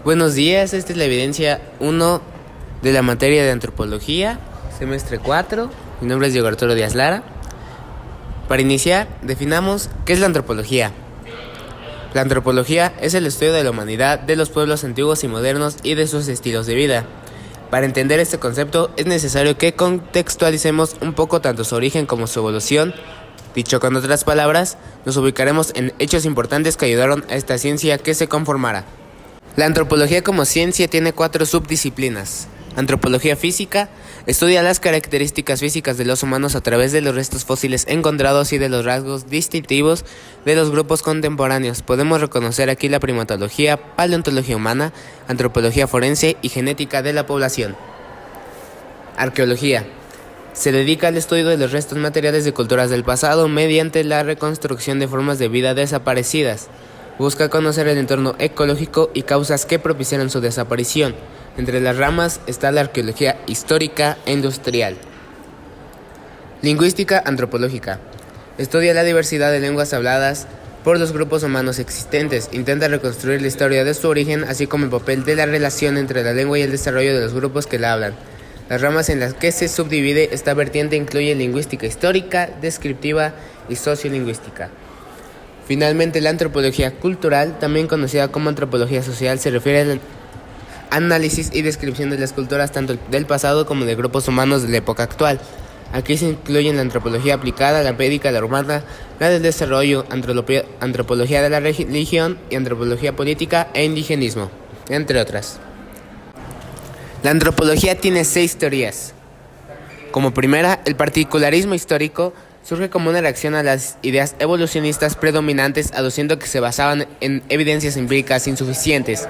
Buenos días, esta es la evidencia 1 de la materia de antropología, semestre 4. Mi nombre es Diego Arturo Díaz Lara. Para iniciar, definamos qué es la antropología. La antropología es el estudio de la humanidad, de los pueblos antiguos y modernos y de sus estilos de vida. Para entender este concepto es necesario que contextualicemos un poco tanto su origen como su evolución. Dicho con otras palabras, nos ubicaremos en hechos importantes que ayudaron a esta ciencia que se conformara. La antropología como ciencia tiene 4 subdisciplinas. Antropología física estudia las características físicas de los humanos a través de los restos fósiles encontrados y de los rasgos distintivos de los grupos contemporáneos. Podemos reconocer aquí la primatología, paleontología humana, antropología forense y genética de la población. Arqueología se dedica al estudio de los restos materiales de culturas del pasado mediante la reconstrucción de formas de vida desaparecidas. Busca conocer el entorno ecológico y causas que propiciaron su desaparición. Entre las ramas está la arqueología histórica e industrial. Lingüística antropológica estudia la diversidad de lenguas habladas por los grupos humanos existentes. Intenta reconstruir la historia de su origen, así como el papel de la relación entre la lengua y el desarrollo de los grupos que la hablan. Las ramas en las que se subdivide esta vertiente incluyen lingüística histórica, descriptiva y sociolingüística. Finalmente, la antropología cultural, también conocida como antropología social, se refiere al análisis y descripción de las culturas tanto del pasado como de grupos humanos de la época actual. Aquí se incluyen la antropología aplicada, la médica, la urbana, la del desarrollo, antropología de la religión y antropología política e indigenismo, entre otras. La antropología tiene 6 teorías. Como primera, el particularismo histórico surge como una reacción a las ideas evolucionistas predominantes, aduciendo que se basaban en evidencias empíricas insuficientes.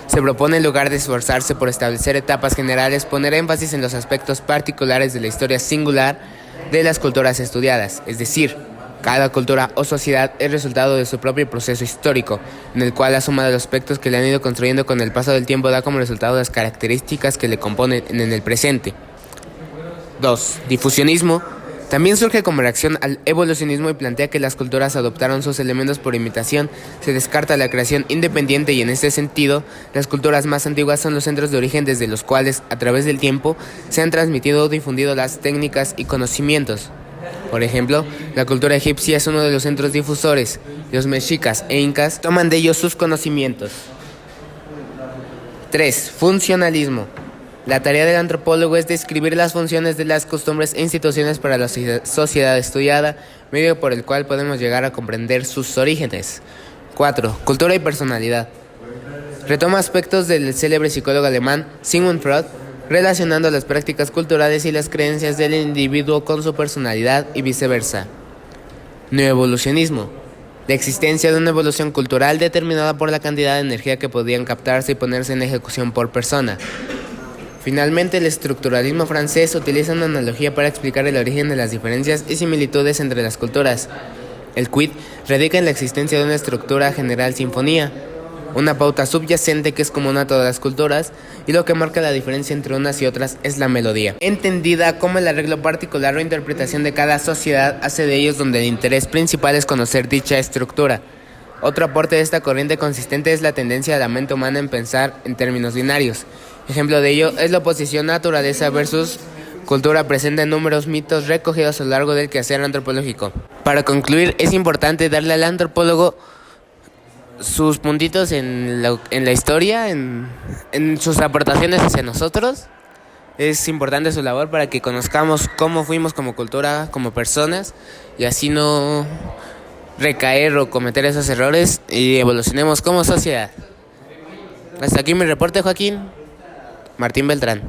Se propone, en lugar de esforzarse por establecer etapas generales, poner énfasis en los aspectos particulares de la historia singular de las culturas estudiadas, es decir, cada cultura o sociedad es resultado de su propio proceso histórico, en el cual la suma de los aspectos que le han ido construyendo con el paso del tiempo da como resultado las características que le componen en el presente. 2. Difusionismo. También surge como reacción al evolucionismo y plantea que las culturas adoptaron sus elementos por imitación. Se descarta la creación independiente y en este sentido, las culturas más antiguas son los centros de origen desde los cuales, a través del tiempo, se han transmitido o difundido las técnicas y conocimientos. Por ejemplo, la cultura egipcia es uno de los centros difusores. Los mexicas e incas toman de ellos sus conocimientos. 3. Funcionalismo. La tarea del antropólogo es describir las funciones de las costumbres e instituciones para la sociedad estudiada, medio por el cual podemos llegar a comprender sus orígenes. 4. Cultura y personalidad. Retoma aspectos del célebre psicólogo alemán Sigmund Freud, relacionando las prácticas culturales y las creencias del individuo con su personalidad y viceversa. Neoevolucionismo. La existencia de una evolución cultural determinada por la cantidad de energía que podían captarse y ponerse en ejecución por persona. Finalmente, el estructuralismo francés utiliza una analogía para explicar el origen de las diferencias y similitudes entre las culturas. El quid radica en la existencia de una estructura general sinfonía, una pauta subyacente que es común a todas las culturas, y lo que marca la diferencia entre unas y otras es la melodía, entendida como el arreglo particular o interpretación de cada sociedad hace de ellos donde el interés principal es conocer dicha estructura. Otro aporte de esta corriente consistente es la tendencia de la mente humana en pensar en términos binarios. Ejemplo de ello es la oposición naturaleza versus cultura presente en numerosos mitos recogidos a lo largo del quehacer antropológico. Para concluir, es importante darle al antropólogo sus puntitos en la historia, en sus aportaciones hacia nosotros. Es importante su labor para que conozcamos cómo fuimos como cultura, como personas, y así no recaer o cometer esos errores y evolucionemos como sociedad. Hasta aquí mi reporte, Joaquín Martín Beltrán.